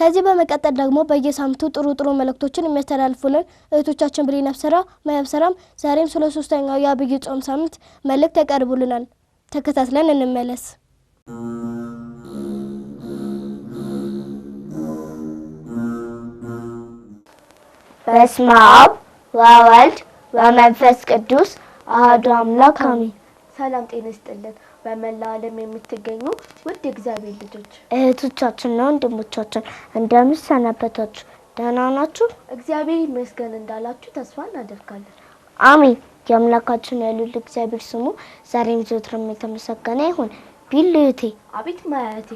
ከዚህ በመቀጠል ደግሞ በየሳምንቱ ጥሩ መልእክቶችን የሚያስተላልፉልን እህቶቻችን ብሌን አብሰራ ማያብሰራም ዛሬም ስለ ሶስተኛው የአብይ ጾም ሳምንት መልእክት ያቀርቡልናል። ተከታትለን እንመለስ። በስመ አብ ወወልድ ወመንፈስ ቅዱስ አሐዱ አምላክ አሜን። ሰላም ጤና ይስጥልን። በመላው ዓለም የምትገኙ ውድ እግዚአብሔር ልጆች እህቶቻችንና ወንድሞቻችን እንደምን ሰነበታችሁ? ደህና ናችሁ? እግዚአብሔር ይመስገን እንዳላችሁ ተስፋ እናደርጋለን። አሜን። የአምላካችን የልዑል እግዚአብሔር ስሙ ዛሬም ዘወትርም የተመሰገነ ይሁን። ቢልዩቴ አቤት ማያቴ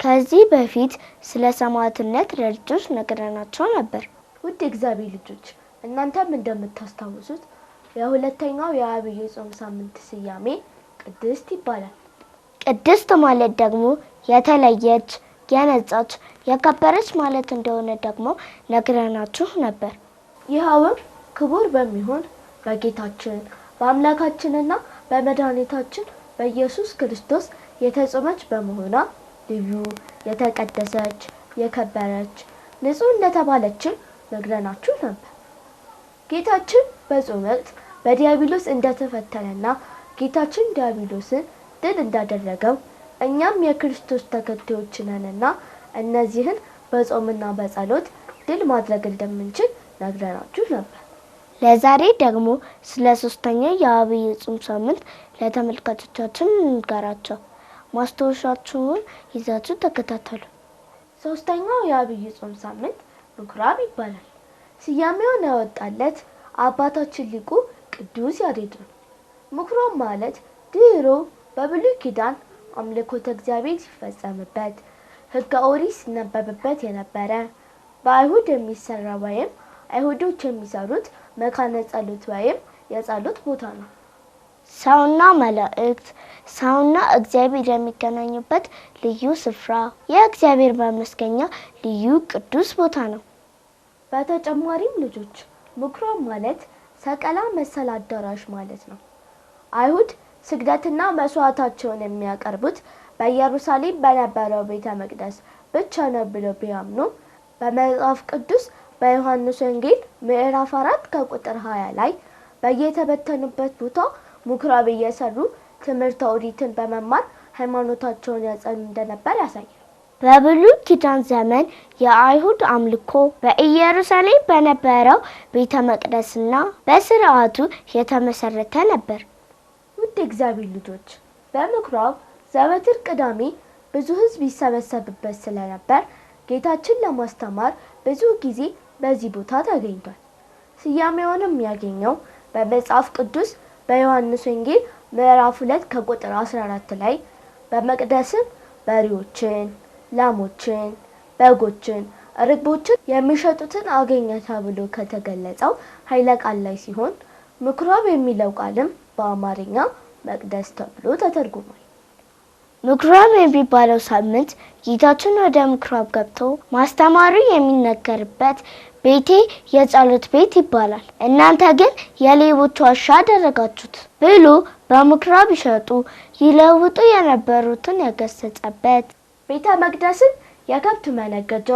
ከዚህ በፊት ስለ ሰማዕትነት ለልጆች ነግረናቸው ነበር። ውድ እግዚአብሔር ልጆች እናንተም እንደምታስታውሱት የሁለተኛው የአብይ ጾም ሳምንት ስያሜ ቅድስት ይባላል። ቅድስት ማለት ደግሞ የተለየች፣ የነጻች፣ የከበረች ማለት እንደሆነ ደግሞ ነግረናችሁ ነበር። ይኸውም ክቡር በሚሆን በጌታችን በአምላካችንና በመድኃኒታችን በኢየሱስ ክርስቶስ የተጾመች በመሆኗ ልዩ፣ የተቀደሰች፣ የከበረች፣ ንጹህ እንደተባለችን ነግረናችሁ ነበር። ጌታችን በጾም ወቅት በዲያብሎስ እንደተፈተነና ጌታችን ዲያብሎስን ድል እንዳደረገው እኛም የክርስቶስ ተከታዮች ነንና እነዚህን በጾምና በጸሎት ድል ማድረግ እንደምንችል ነግረናችሁ ነበር። ለዛሬ ደግሞ ስለ ሶስተኛው የአብይ ጾም ሳምንት ለተመልካቾቻችን እንገራቸው። ማስታወሻችሁን ይዛችሁ ተከታተሉ። ሶስተኛው የአብይ ጾም ሳምንት ምኩራብ ይባላል። ስያሜውን ያወጣለት አባታችን ሊቁ ቅዱስ ያሬድ ነው። ምኩራብ ማለት ድሮ በብሉይ ኪዳን አምልኮተ እግዚአብሔር ሲፈጸምበት ሕገ ኦሪት ሲነበብበት የነበረ በአይሁድ የሚሰራ ወይም አይሁዶች የሚሰሩት መካነ ጸሎት ወይም የጸሎት ቦታ ነው። ሰውና መላእክት፣ ሰውና እግዚአብሔር የሚገናኙበት ልዩ ስፍራ፣ የእግዚአብሔር መመስገኛ ልዩ ቅዱስ ቦታ ነው። በተጨማሪም ልጆች ምኩራብ ማለት ሰቀላ መሰል አዳራሽ ማለት ነው። አይሁድ ስግደትና መስዋዕታቸውን የሚያቀርቡት በኢየሩሳሌም በነበረው ቤተ መቅደስ ብቻ ነው ብለው ቢያምኑ በመጽሐፍ ቅዱስ በዮሐንስ ወንጌል ምዕራፍ 4 ከቁጥር 20 ላይ በየተበተኑበት ቦታ ምኩራብ እየሰሩ ትምህርተ ኦሪትን በመማር ሃይማኖታቸውን ያጸኑ እንደነበር ያሳያል። በብሉይ ኪዳን ዘመን የአይሁድ አምልኮ በኢየሩሳሌም በነበረው ቤተ መቅደስና በስርዓቱ የተመሰረተ ነበር። ውድ እግዚአብሔር ልጆች በምኩራብ ዘወትር ቅዳሜ ብዙ ሕዝብ ይሰበሰብበት ስለነበር ጌታችን ለማስተማር ብዙ ጊዜ በዚህ ቦታ ተገኝቷል። ስያሜውንም ያገኘው በመጽሐፍ ቅዱስ በዮሐንስ ወንጌል ምዕራፍ 2 ከቁጥር 14 ላይ በመቅደስም በሬዎችን፣ ላሞችን፣ በጎችን፣ ርግቦችን የሚሸጡትን አገኘ ተብሎ ከተገለጸው ኃይለ ቃል ላይ ሲሆን ምኩራብ የሚለው ቃልም በአማርኛ መቅደስ ተብሎ ተተርጉሟል። ምኩራብ የሚባለው ሳምንት ጌታችን ወደ ምኩራብ ገብቶ ማስተማሩ የሚነገርበት ቤቴ የጸሎት ቤት ይባላል፣ እናንተ ግን የሌቦች ዋሻ አደረጋችሁት ብሎ በምኩራብ ይሸጡ ይለውጡ የነበሩትን የገሰጸበት፣ ቤተ መቅደስን የከብት መነገጃ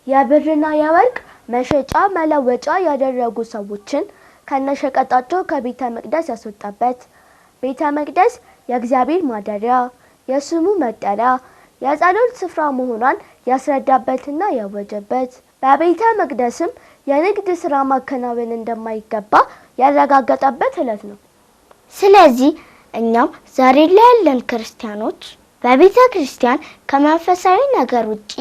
የብርና የወርቅ መሸጫ መለወጫ ያደረጉ ሰዎችን ከነሸቀጣቸው ከቤተ መቅደስ ያስወጣበት፣ ቤተ መቅደስ የእግዚአብሔር ማደሪያ የስሙ መጠሪያ የጸሎት ስፍራ መሆኗን ያስረዳበትና ያወጀበት፣ በቤተ መቅደስም የንግድ ስራ ማከናወን እንደማይገባ ያረጋገጠበት ዕለት ነው። ስለዚህ እኛም ዛሬ ላይ ያለን ክርስቲያኖች በቤተ ክርስቲያን ከመንፈሳዊ ነገር ውጪ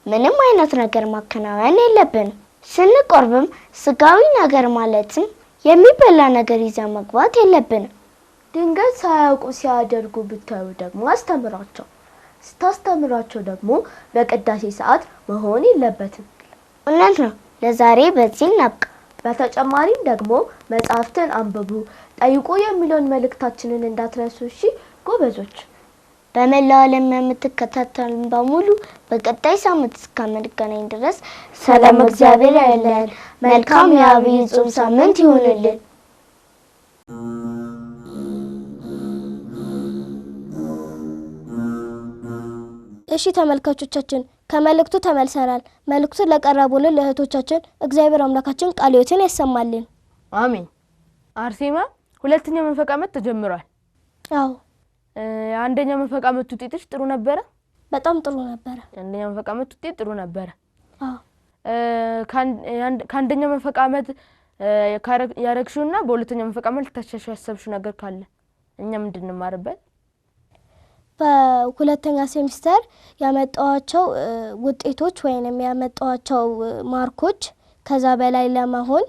ምንም አይነት ነገር ማከናወን የለብንም። ስንቆርብም ስጋዊ ነገር ማለትም የሚበላ ነገር ይዘን መግባት የለብንም። ድንገት ሳያውቁ ሲያደርጉ ብታዩ ደግሞ አስተምራቸው። ስታስተምራቸው ደግሞ በቅዳሴ ሰዓት መሆን የለበትም። እውነት ነው። ለዛሬ በዚህ እናብቃ። በተጨማሪም ደግሞ መጽሐፍትን አንብቡ፣ ጠይቁ የሚለውን መልእክታችንን እንዳትረሱ። እሺ ጎበዞች። በመላው ዓለም የምትከታተሉን በሙሉ በቀጣይ ሳምንት እስከምንገናኝ ድረስ ሰላም እግዚአብሔር ያለን። መልካም የአብይ ጾም ሳምንት ይሁንልን። እሺ ተመልካቾቻችን ከመልእክቱ ተመልሰናል። መልእክቱን ለቀረቡልን ለእህቶቻችን እግዚአብሔር አምላካችን ቃለ ሕይወትን ያሰማልን። አሜን። አርሴማ ሁለተኛው መንፈቅ ዓመት ተጀምሯል። አዎ አንደኛው መንፈቅ ዓመት ውጤትሽ ጥሩ ነበረ? በጣም ጥሩ ነበረ። አንደኛው መንፈቅ ዓመት ውጤት ጥሩ ነበረ። አዎ ከአንደኛው መንፈቅ ዓመት ያረግሽውና በሁለተኛው መንፈቅ ዓመት ልታሻሽው ያሰብሽው ነገር ካለ እኛም እንድንማርበት? በሁለተኛ ሴሚስተር ያመጣዋቸው ውጤቶች ወይንም ያመጣዋቸው ማርኮች ከዛ በላይ ለመሆን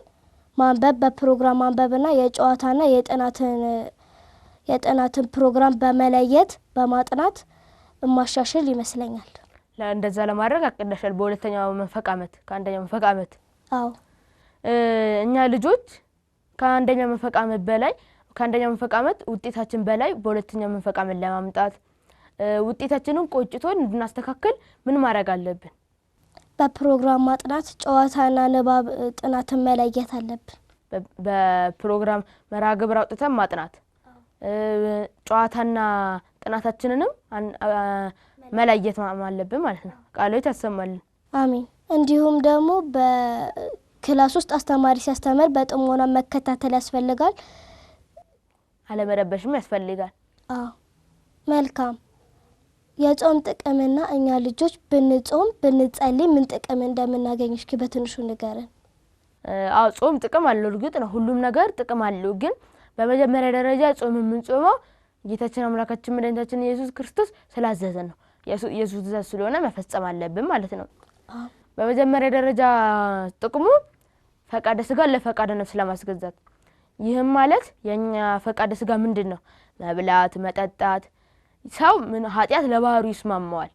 ማንበብ በፕሮግራም ማንበብና የጨዋታና የጥናትን ፕሮግራም በመለየት በማጥናት ማሻሽል ይመስለኛል። እንደዛ ለማድረግ አቅደሻል በሁለተኛው መንፈቅ ዓመት ከአንደኛው መንፈቅ ዓመት? አዎ እኛ ልጆች ከአንደኛው መንፈቅ ዓመት በላይ ከአንደኛው መንፈቅ ዓመት ውጤታችን በላይ በሁለተኛው መንፈቅ ዓመት ለማምጣት ውጤታችንን ቆጭቶን እንድናስተካክል ምን ማድረግ አለብን? በፕሮግራም ማጥናት ጨዋታና ንባብ ጥናትን መለየት አለብን። በፕሮግራም መርሃ ግብር አውጥተን ማጥናት ጨዋታና ጥናታችንንም መለየት አለብን ማለት ነው። ቃለ ሕይወት ያሰማልን። አሜን። እንዲሁም ደግሞ በክላስ ውስጥ አስተማሪ ሲያስተምር በጥሞና መከታተል ያስፈልጋል። አለመረበሽም ያስፈልጋል። አዎ መልካም። የጾም ጥቅምና እኛ ልጆች ብንጾም ብንጸልይ ምን ጥቅም እንደምናገኝ እስኪ በትንሹ ንገረን። አዎ ጾም ጥቅም አለው። እርግጥ ነው ሁሉም ነገር ጥቅም አለው። ግን በመጀመሪያ ደረጃ ጾም የምንጾመው ጌታችን አምላካችን መድኃኒታችን ኢየሱስ ክርስቶስ ስላዘዘን ነው። ኢየሱስ ትእዛዝ ስለሆነ መፈጸም አለብን ማለት ነው። በመጀመሪያ ደረጃ ጥቅሙ ፈቃደ ስጋ ለፈቃደ ነፍስ ለማስገዛት። ይህም ማለት የኛ ፈቃደ ስጋ ምንድነው? መብላት መጠጣት። ሰው ምን ኃጢያት ለባህሪው ይስማማዋል።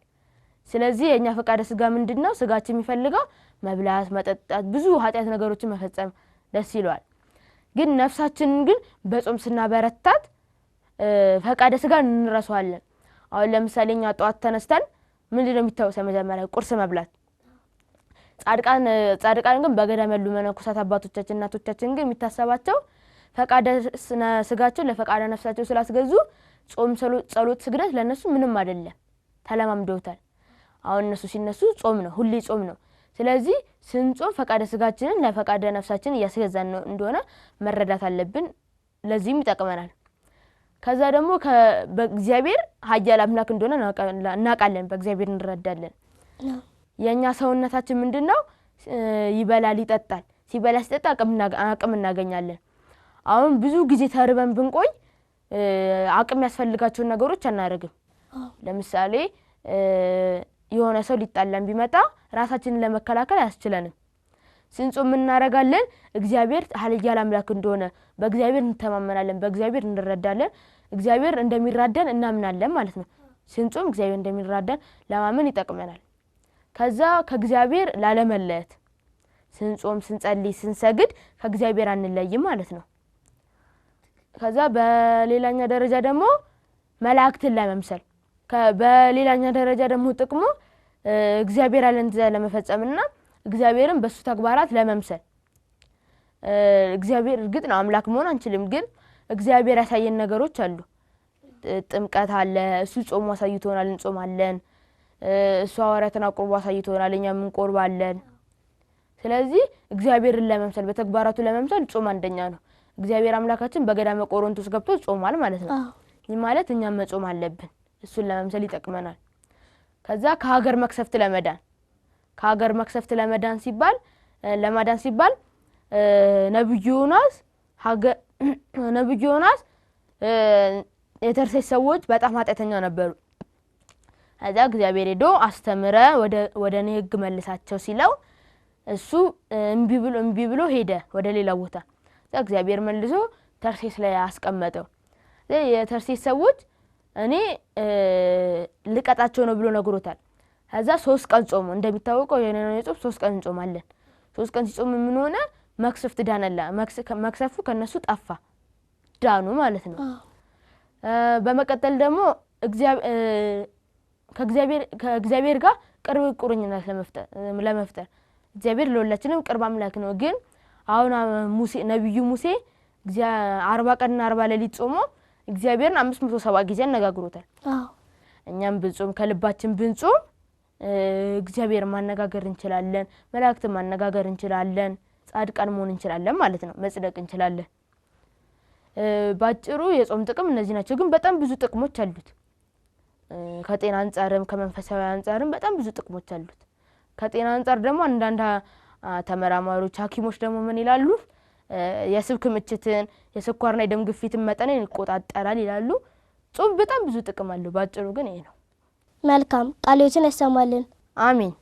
ስለዚህ የኛ ፈቃደ ስጋ ምንድነው? ስጋችን የሚፈልገው መብላት መጠጣት ብዙ ኃጢያት ነገሮችን መፈጸም ደስ ይለዋል። ግን ነፍሳችንን ግን በጾም ስናበረታት ፈቃደ ስጋ እንረሳዋለን። አሁን ለምሳሌ እኛ ጧት ተነስተን ምንድነው የሚታወሰው? መጀመሪያ ቁርስ መብላት። ጻድቃን ግን በገዳም ያሉ መነኮሳት አባቶቻችን እናቶቻችን ግን የሚታሰባቸው ፈቃደ ስጋቸው ለፈቃደ ነፍሳቸው ስላስገዙ ጾም ጸሎት ስግደት ለነሱ ምንም አይደለም፣ ተለማምደውታል። አሁን እነሱ ሲነሱ ጾም ነው፣ ሁሌ ጾም ነው። ስለዚህ ስንጾም ፈቃደ ስጋችንን ለፈቃደ ነፍሳችን እያስገዛን ነው እንደሆነ መረዳት አለብን። ለዚህም ይጠቅመናል። ከዛ ደግሞ በእግዚአብሔር ኃያል አምላክ እንደሆነ እናውቃለን። በእግዚአብሔር እንረዳለን። የኛ ሰውነታችን ምንድነው? ይበላል ይጠጣል። ሲበላ ሲጠጣ አቅም እናገኛለን። አሁን ብዙ ጊዜ ተርበን ብንቆይ አቅም ያስፈልጋቸው ነገሮች አናደርግም። ለምሳሌ የሆነ ሰው ሊጣላን ቢመጣ ራሳችንን ለመከላከል አያስችለንም። ስንጾም እናረጋለን። እግዚአብሔር ኃያል አምላክ እንደሆነ በእግዚአብሔር እንተማመናለን፣ በእግዚአብሔር እንረዳለን። እግዚአብሔር እንደሚራዳን እናምናለን ማለት ነው። ስንጾም እግዚአብሔር እንደሚራዳን ለማመን ይጠቅመናል። ከዛ ከእግዚአብሔር ላለመለየት ስንጾም ስንጸልይ ስንሰግድ ከእግዚአብሔር አንለይም ማለት ነው። ከዛ በሌላኛ ደረጃ ደግሞ መላእክትን ለመምሰል በሌላኛ ደረጃ ደግሞ ጥቅሙ እግዚአብሔር ያለን ትእዛዝ ለመፈጸምና እግዚአብሔርን በሱ ተግባራት ለመምሰል። እግዚአብሔር እርግጥ ነው አምላክ መሆን አንችልም፣ ግን እግዚአብሔር ያሳየን ነገሮች አሉ። ጥምቀት አለ፣ እሱ ጾም አሳይቶናል፣ እንጾማለን። እሱ ሐዋርያትን አቁርቦ አሳይቶናል፣ እኛም እንቆርባለን። ስለዚህ እግዚአብሔርን ለመምሰል በተግባራቱ ለመምሰል ጾም አንደኛ ነው። እግዚአብሔር አምላካችን በገዳመ ቆሮንቶስ ገብቶ ጾማል ማለት ነው። ይህ ማለት እኛም መጾም አለብን፣ እሱን ለመምሰል ይጠቅመናል። ከዛ ከሀገር መክሰፍት ለመዳን ሲባል ነብዩ ዮናስ የተርሴስ ሰዎች በጣም ኃጢአተኛ ነበሩ። ከዛ እግዚአብሔር ሄዶ አስተምረ ወደ እኔ ሕግ መልሳቸው ሲለው እሱ እምቢ ብሎ ሄደ ወደ ሌላ ቦታ። እግዚአብሔር መልሶ ተርሴስ ላይ አስቀመጠው። የተርሴስ ሰዎች እኔ ልቀጣቸው ነው ብሎ ነግሮታል። ከዛ 3 ቀን ጾሙ። እንደሚታወቀው የነነዌ ጾም 3 ቀን እንጾማለን። 3 ቀን ሲጾም ምን ሆነ? መክሰፍት ዳነላ። መክሰፉ ከነሱ ጠፋ፣ ዳኑ ማለት ነው። በመቀጠል ደግሞ ከእግዚአብሔር ጋር ቅርብ ቁርኝነት ለመፍጠር እግዚአብሔር ለሁላችንም ቅርብ አምላክ ነው። ግን አሁን ነብዩ ሙሴ 40 ቀንና 40 ሌሊት ጾሞ እግዚአብሔርን 570 ጊዜ አነጋግሮታል። እኛም ብንጾም ከልባችን ብንጾም እግዚአብሔር ማነጋገር እንችላለን መላእክት ማነጋገር እንችላለን ጻድቃን መሆን እንችላለን ማለት ነው መጽደቅ እንችላለን ባጭሩ የጾም ጥቅም እነዚህ ናቸው ግን በጣም ብዙ ጥቅሞች አሉት ከጤና አንፃርም ከመንፈሳዊ አንፃርም በጣም ብዙ ጥቅሞች አሉት ከጤና አንፃር ደግሞ አንዳንድ ተመራማሪዎች ሐኪሞች ደግሞ ምን ይላሉ የስብ ክምችትን የስኳርና የደም ግፊትን መጠንን ይቆጣጣራል ይላሉ ጾም በጣም ብዙ ጥቅም አለው ባጭሩ ግን ይሄ ነው መልካም ቃልዎትን ያሰማልን አሜን